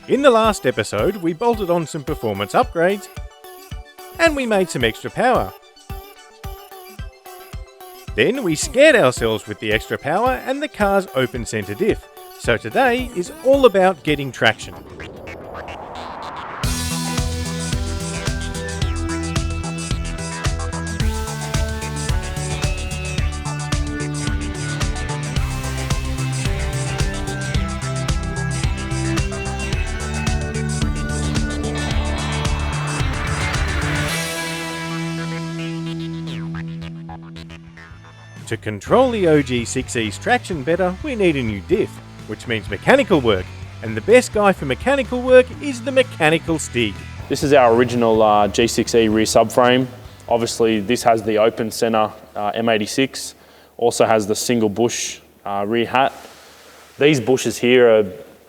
In the last episode, we bolted on some performance upgrades and we made some extra power. Then we scared ourselves with the extra power and the car's open center diff. So today is all about getting traction. To control the OGSIXE's traction better, we need a new diff, which means mechanical work, and the best guy for mechanical work is the mechanical Stig. This is our original G6E rear subframe. Obviously this has the open center M86, also has the single bush rear hat. These bushes here are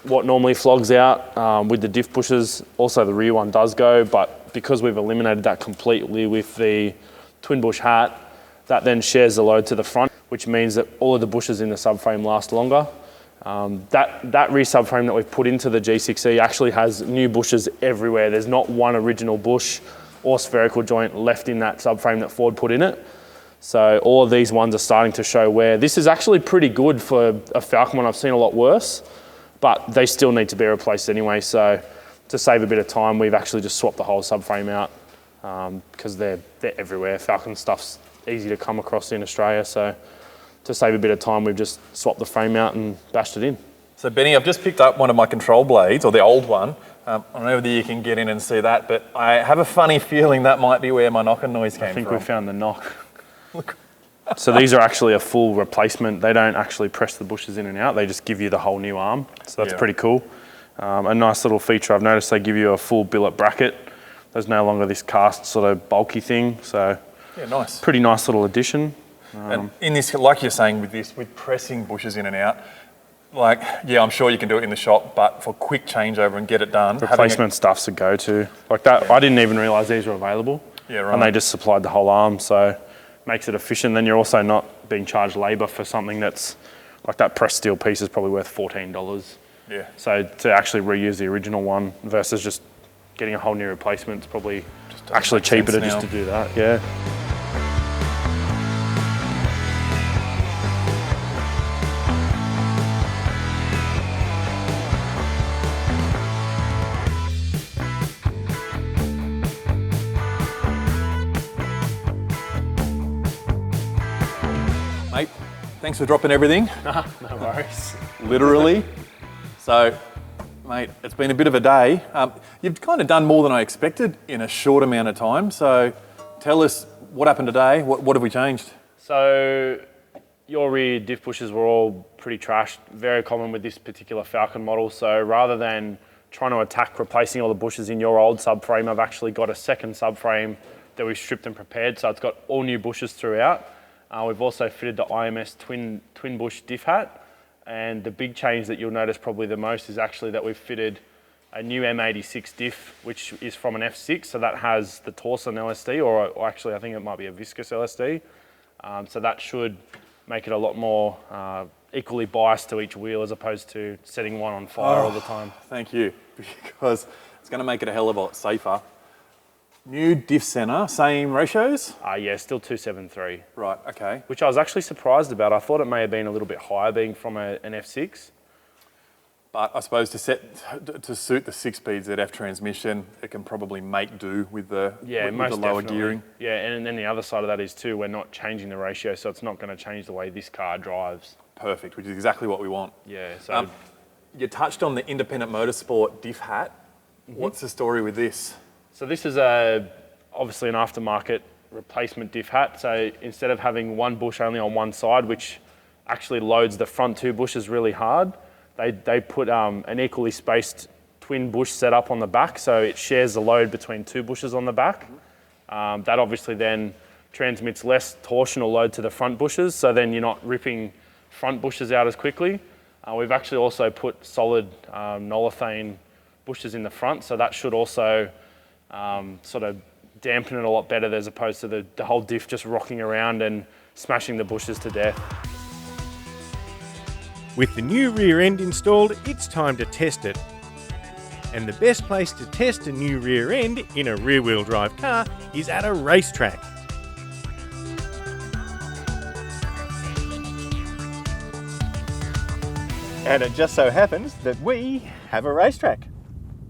what normally flogs out with the diff bushes. Also the rear one does go, but because we've eliminated that completely with the twin bush hat, that then shares the load to the front, which means that all of the bushes in the subframe last longer. That rear subframe that we've put into the G6E actually has new bushes everywhere. There's not one original bush or spherical joint left in that subframe that Ford put in it. So all of these ones are starting to show wear. This is actually pretty good for a Falcon one. I've seen a lot worse, but they still need to be replaced anyway. So to save a bit of time, we've actually just swapped the whole subframe out because they're everywhere. Falcon stuff's easy to come across in Australia, so to save a bit of time, we've just swapped the frame out and bashed it in. So Benny, I've just picked up one of my control blades, or the old one. I don't know whether you can get in and see that, but I have a funny feeling that might be where my knocking noise came from. I think we found the knock. So these are actually a full replacement. They don't actually press the bushes in and out, they just give you the whole new arm. So that's pretty cool. A nice little feature I've noticed, they give you a full billet bracket. There's no longer this cast sort of bulky thing, so yeah, nice. Pretty nice little addition. And in this, like you're saying with pressing bushes in and out, like, yeah, I'm sure you can do it in the shop, but for quick changeover and get it done. Replacement stuff's a go-to. Like that, I didn't even realise these were available. Yeah, right. And they just supplied the whole arm, so makes it efficient. Then you're also not being charged labour for something that's, like that pressed steel piece is probably worth $14. Yeah. So to actually reuse the original one versus just getting a whole new replacement, it's probably actually cheaper just to do that, yeah. Mate, thanks for dropping everything. No worries. Literally. So, mate, it's been a bit of a day. You've kind of done more than I expected in a short amount of time. So tell us what happened today. What have we changed? So your rear diff bushes were all pretty trashed, very common with this particular Falcon model. So rather than trying to attack replacing all the bushes in your old subframe, I've actually got a second subframe that we've stripped and prepared. So it's got all new bushes throughout. We've also fitted the IMS twin bush diff hat. And the big change that you'll notice probably the most is actually that we've fitted a new M86 diff, which is from an F6. So that has the Torsen LSD, or actually I think it might be a viscous LSD. So that should make it a lot more equally biased to each wheel as opposed to setting one on fire all the time. Thank you, because it's going to make it a hell of a lot safer. New diff center, same ratios? Yeah, still 273. Right, okay. Which I was actually surprised about. I thought it may have been a little bit higher being from an F6. But I suppose to suit the 6-speed ZF transmission, it can probably make do with the, with the lower gearing. Yeah, and then the other side of that is too, we're not changing the ratio, so it's not going to change the way this car drives. Perfect, which is exactly what we want. Yeah, so... you touched on the Independent Motorsport diff hat. What's the story with this? So this is obviously an aftermarket replacement diff hat. So instead of having one bush only on one side, which actually loads the front two bushes really hard, they put an equally spaced twin bush setup on the back, so it shares the load between two bushes on the back. That obviously then transmits less torsional load to the front bushes, so then you're not ripping front bushes out as quickly. We've actually also put solid nolethane bushes in the front, so that should also sort of dampen it a lot better as opposed to the whole diff just rocking around and smashing the bushes to death. With the new rear end installed, it's time to test it. And the best place to test a new rear end in a rear-wheel drive car is at a racetrack. And it just so happens that we have a racetrack.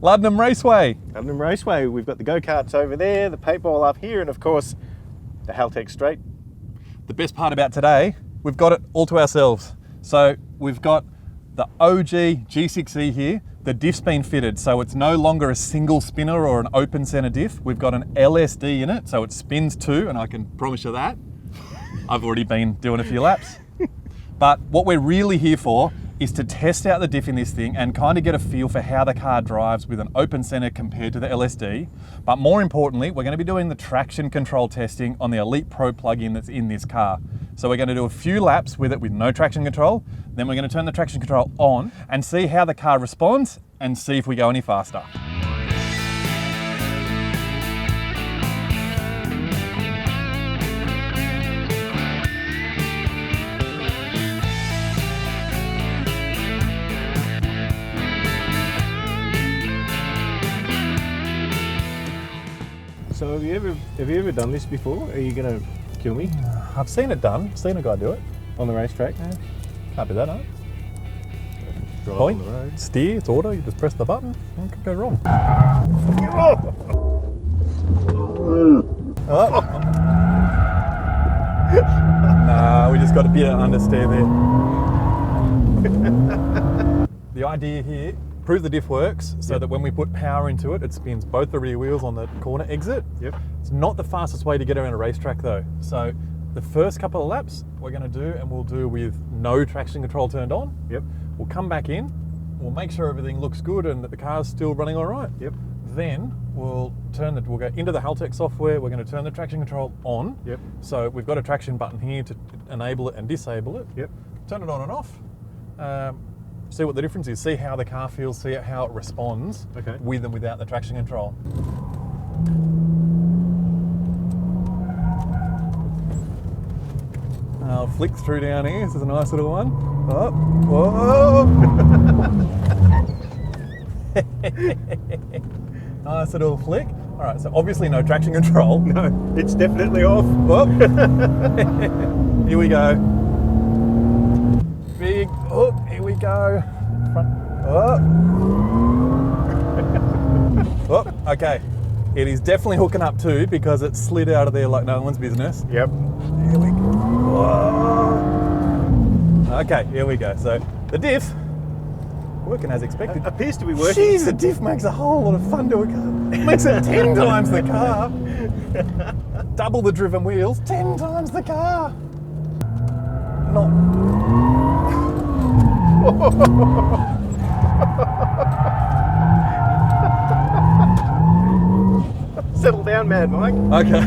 Luddenham Raceway. Luddenham Raceway. We've got the go-karts over there, the paintball up here, and of course, the Haltech Straight. The best part about today, we've got it all to ourselves. So we've got the OG G6E here. The diff's been fitted, so it's no longer a single spinner or an open center diff. We've got an LSD in it, so it spins too, and I can promise you that. I've already been doing a few laps. But what we're really here for is to test out the diff in this thing and kind of get a feel for how the car drives with an open center compared to the LSD. But more importantly, we're going to be doing the traction control testing on the Elite Pro plug-in that's in this car. So we're going to do a few laps with it with no traction control, then we're going to turn the traction control on and see how the car responds and see if we go any faster. So have you ever done this before? Are you going to kill me I've seen it done, seen a guy do it. on the racetrack? Yeah. Can't do that, no? Drive Point, on the road. steer, it's auto, you just press the button, what could go wrong? Oh. Nah, we just got to be able to understand there. The idea here, prove the diff works so that when we put power into it, it spins both the rear wheels on the corner exit. Yep. It's not the fastest way to get around a racetrack though. So the first couple of laps we're going to do, and we'll do with no traction control turned on. Yep. We'll come back in, we'll make sure everything looks good and that the car's still running all right. Yep. Then we'll go into the Haltech software, we're going to turn the traction control on. Yep. So we've got a traction button here to enable it and disable it. Yep. Turn it on and off. See what the difference is, see how the car feels, see how it responds Okay. with and without the traction control. I'll flick through down here, this is a nice little one. Oh, whoa! Nice little flick. All right, so obviously no traction control. No, it's definitely off. Whoop. Here we go. Big, oh, here we go. Front, oh. Oh, okay. It is definitely hooking up too because it slid out of there like no one's business. Yep. Here we go. Whoa. Okay, here we go. So the diff, working as expected. Appears to be working. Jeez, the diff makes a whole lot of fun to a car. It makes it 10 times the car. Double the driven wheels, 10 times the car. Not. Settle down, Mad Mike. Okay.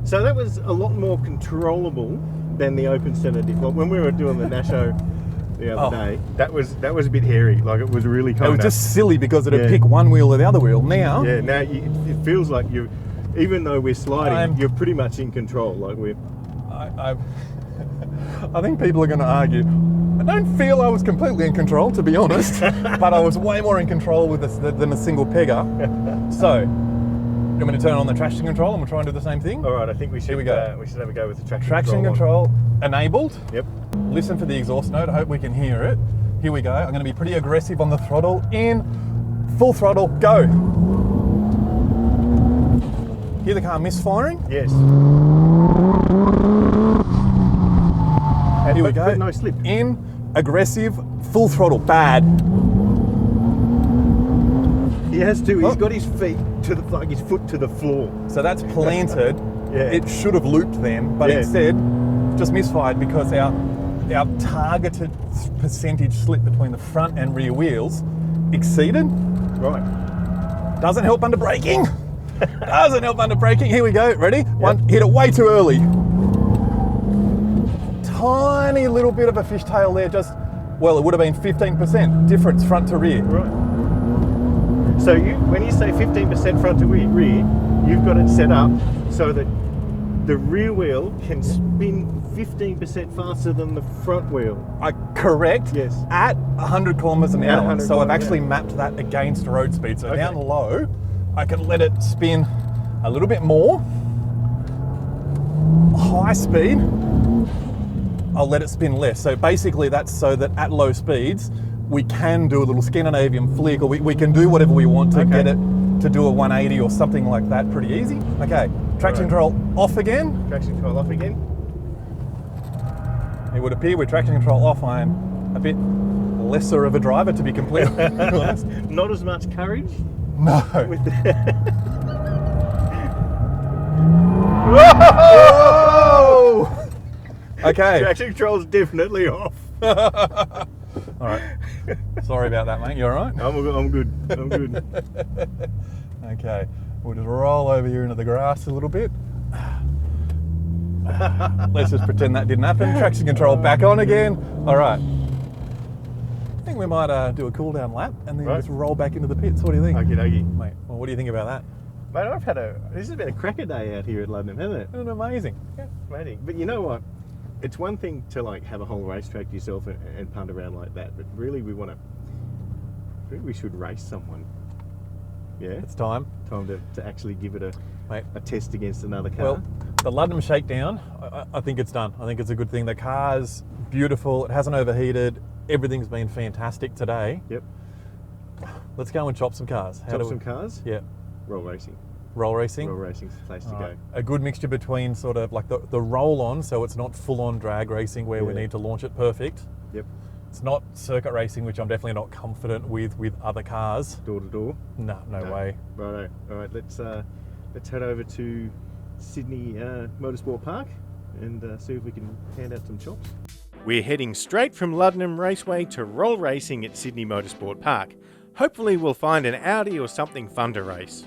So that was a lot more controllable than the open center diff. Like when we were doing the Nasho the other day, that was a bit hairy. Like it was really kind It of. was just silly because it'd Yeah. pick one wheel or the other wheel. Now, Yeah. Now it feels like you, even though we're sliding, you're pretty much in control. Like we're. I think people are going to argue. I don't feel I was completely in control, to be honest, but I was way more in control with this than a single pegger. So, you want me to turn on the traction control and we'll try and do the same thing? All right. I think we should. Here we go. We should have a go with the traction Traction control. control enabled. Yep. Listen for the exhaust note. I hope we can hear it. Here we go. I'm going to be pretty aggressive on the throttle. In, full throttle, go. Hear the car misfiring? Yes. Here we go. But no slip. In, aggressive, full throttle, bad. He has to. He's Oh. got his feet to the like his foot to the floor. So that's planted. Yeah. It should have looped then, but Yeah. instead just misfired because our targeted percentage slip between the front and rear wheels exceeded. Right. Doesn't help under braking. Doesn't help under braking. Here we go. Ready? One, hit it way too early. Tiny little bit of a fishtail there, just, well, it would have been 15% difference front to rear. Right. So when you say 15% front to rear, you've got it set up so that the rear wheel can spin 15% faster than the front wheel. Correct. Yes. At 100 kilometers an At hour. 100 So I've kilometers, actually yeah. mapped that against road speed. So Okay. down low, I can let it spin a little bit more. High speed, I'll let it spin less. So basically that's so that at low speeds, we can do a little Scandinavian flick, or we can do whatever we want to get it to do a 180 or something like that pretty easy. Okay, traction control off again. Traction control off again. It would appear with traction control off, I am a bit lesser of a driver, to be completely honest. Not as much courage. No. With the Whoa! Okay. traction control's definitely off. All right. Sorry about that, mate. You all right? I'm good. Okay. We'll just roll over here into the grass a little bit. Let's just pretend that didn't happen. Traction control back on again. All right. I think we might do a cool down lap and then just roll back into the pits. What do you think? Okie dokie. Mate, well, what do you think about that? Mate, this has been a cracker day out here at London, hasn't it? Isn't it amazing? Yeah. Amazing. But you know what? It's one thing to like have a whole racetrack to yourself and punt around like that, but really we should race someone. Yeah? It's time. Time to actually give it a Mate. test against another car. Well, the London Shakedown, I think it's done. I think it's a good thing. The car's beautiful. It hasn't overheated. Everything's been fantastic today. Yep. Let's go and chop some cars. Chop some cars? Yeah. Roll racing. Roll racing. Roll racing's the place to go. A good mixture between sort of like the roll on, so it's not full on drag racing where we need to launch it perfect. Yep. It's not circuit racing, which I'm definitely not confident with other cars. Door to door? No way. Righto. All right, let's head over to Sydney Motorsport Park and see if we can hand out some chops. We're heading straight from Luddenham Raceway to roll racing at Sydney Motorsport Park. Hopefully we'll find an Audi or something fun to race.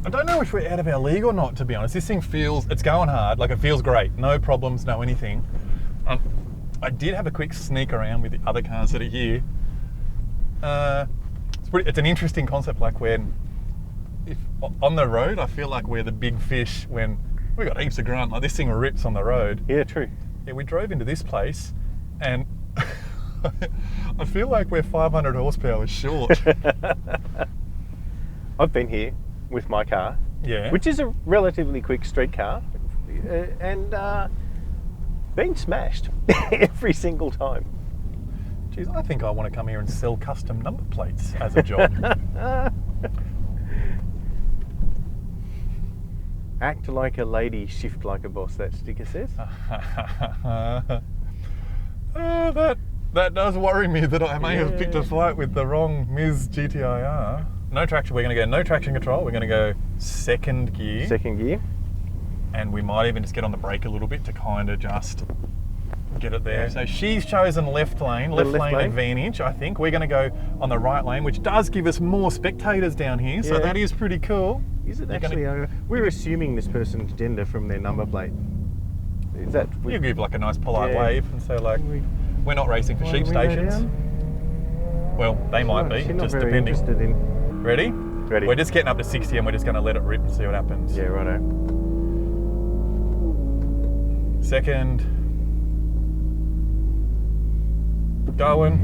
I don't know if we're out of our league or not, to be honest. This thing it's going hard, like it feels great. No problems, no anything. I did have a quick sneak around with the other cars that are here. It's an interesting concept, like if on the road, I feel like we're the big fish when we got heaps of grunt, like this thing rips on the road. Yeah, true. Yeah, we drove into this place and I feel like we're 500 horsepower short. I've been here with my car, which is a relatively quick street car, and been smashed every single time. Geez, I think I want to come here and sell custom number plates as a job. Act like a lady, shift like a boss, that sticker says. That does worry me that I may have picked a fight with the wrong Ms. GTIR. No traction, we're going to go no traction control, we're going to go second gear. Second gear. And we might even just get on the brake a little bit to kind of just get it there. So she's chosen left lane advantage, I think. We're going to go on the right lane, which does give us more spectators down here, so that is pretty cool. Is it actually? We're assuming this person's gender from their number plate. Is that? You give like a nice polite wave and say like, we're not racing for sheep stations. Well, they might be, She's not just very depending. interested in. Ready? Ready. We're just getting up to 60 and we're just going to let it rip and see what happens. Yeah, righto. Second. Going.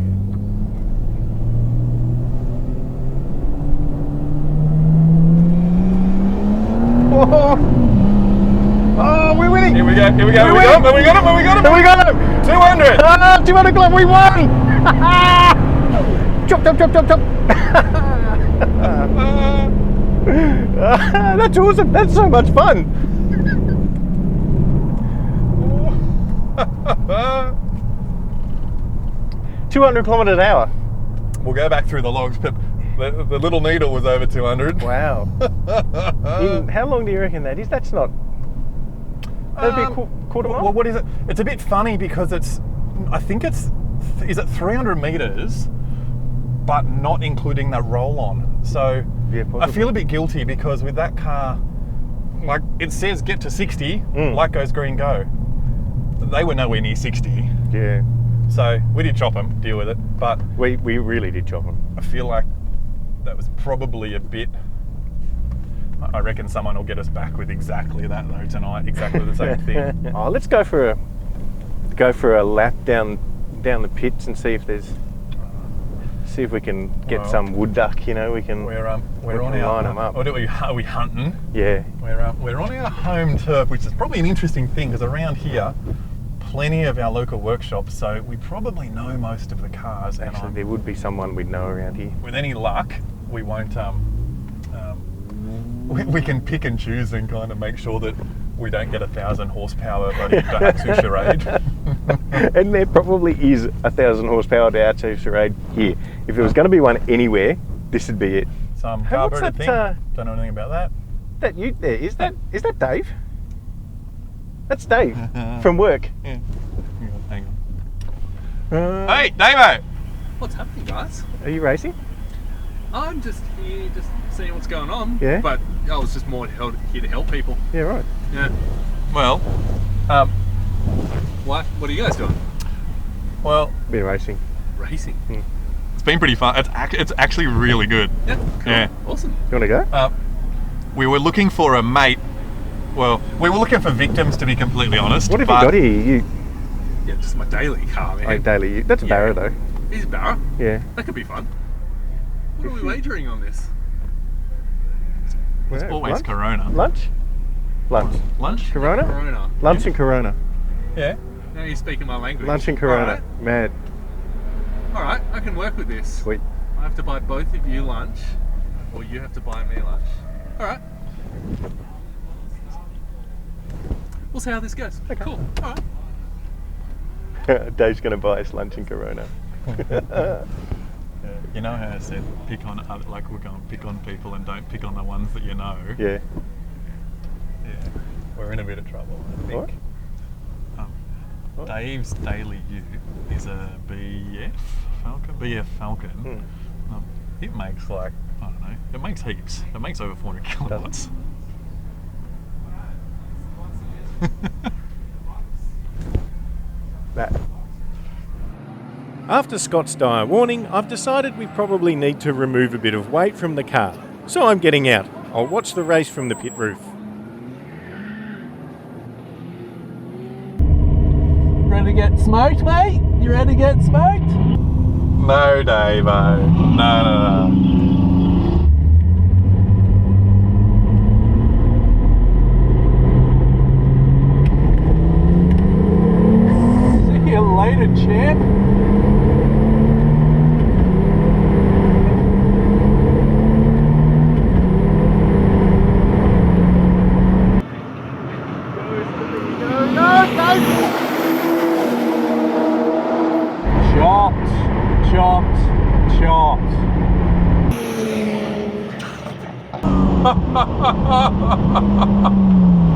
Oh, we're winning! Here we go, here we go, we got him! 200! 200 club, we won! Chop! That's awesome, that's so much fun! 200 kilometres an hour. We'll go back through the logs, but the little needle was over 200. Wow. How long do you reckon that is? That's not... That'd be a quarter mile? Well, what is it? It's a bit funny because I think is it 300 metres? but not including that roll-on. So Yeah, I possibly. feel a bit guilty because with that car, like it says get to 60, light goes green, go. They were nowhere near 60. Yeah. So we did chop them, deal with it, but We really did chop them. I feel like that was probably a bit. I reckon someone will get us back with exactly that though tonight, exactly the same thing. Oh, let's go for a lap down the pits and see if we can get Well, some wood duck. You know, we can. We're on can our. line 'em up. What are we hunting? Yeah. We're on our home turf, which is probably an interesting thing because around here, plenty of our local workshops, so we probably know most of the cars. Actually, And there would be someone we'd know around here. with any luck, we won't. We can pick and choose and kind of make sure that we don't get 1,000 horsepower bloody Daihatsu Charade. And there probably is 1,000 horsepower Daihatsu Charade here. If there was going to be one anywhere, this would be it. Some Hey, what's carbureted that, thing. Don't know anything about that. That you there? Is that Dave? That's Dave from work. Yeah. Hang on. Hey, Davo! What's happening, guys? Are you racing? I'm just here, just seeing what's going on. Yeah? But I was just more here to help people. Yeah, right. Yeah. Well, What are you guys doing? well, Bit of racing. Racing. it's been pretty fun. It's actually really good. Yeah. Cool. Yeah. Awesome. You want to go? We were looking for a mate. Well, we were looking for victims, to be completely honest. What have you but got here? You Yeah, just my daily car, man. like daily? That's a Yeah. Barra though. He's a barra. Yeah. That could be fun. What are we wagering on this? It's always lunch? Corona. Lunch. Lunch? Corona. Corona. Lunch and Corona. Yeah. Now you're speaking my language. Lunch and Corona. Alright. Mad. Alright, I can work with this. Sweet. I have to buy both of you lunch, or you have to buy me lunch. Alright. We'll see how this goes. Okay. Cool. Alright. Dave's going to buy us lunch and Corona. You know how I said pick on other, like we're going to pick on people and don't pick on the ones that you know. Yeah. Yeah. We're in a bit of trouble, I think. What? Dave's daily ute is a BF Falcon. It makes like, I don't know, it makes heaps. It makes over 400 kilowatts. That. After Scott's dire warning, I've decided we probably need to remove a bit of weight from the car. So I'm getting out. I'll watch the race from the pit roof. Ready to get smoked, mate? You ready to get smoked? No, Davo. No. See you later, champ. Chopped.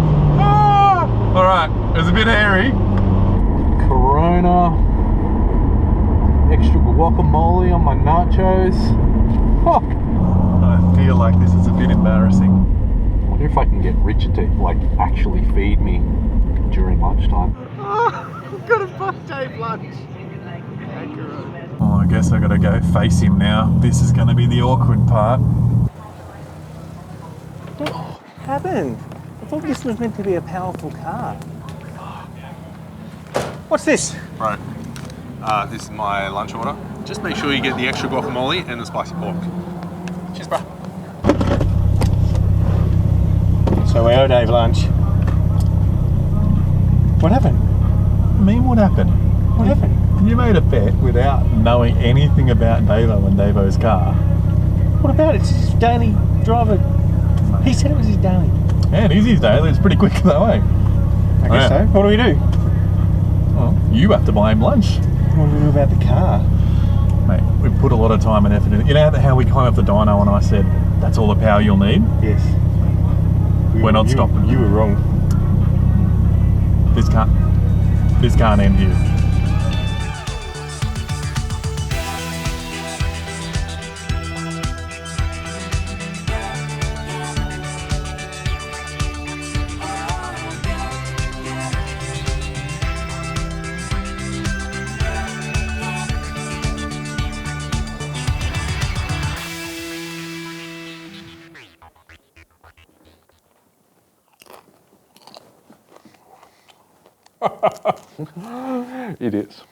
All right, it was a bit hairy. Corona. Extra guacamole on my nachos. Huh. I feel like this is a bit embarrassing. I wonder if I can get Richard to actually feed me during lunchtime. I've got to buy Dave lunch. Oh, I guess I gotta go face him now. This is gonna be the awkward part. What happened? I thought this was meant to be a powerful car. What's this? Right. This is my lunch order. Just make sure you get the extra guacamole and the spicy pork. Cheers, bro. So we owe Dave lunch. What happened? I mean, what happened? What happened? You made a bet without knowing anything about Davo and Davo's car. What about it? It's his daily driver. He said it was his daily. Yeah, it is his daily. It's pretty quick though, eh? I guess so. What do we do? Well, you have to buy him lunch. What do we do about the car? Mate, we put a lot of time and effort in it. You know how we climbed up the dyno and I said, that's all the power you'll need? Yes. We're not stopping. You were wrong. This can't end here. It is.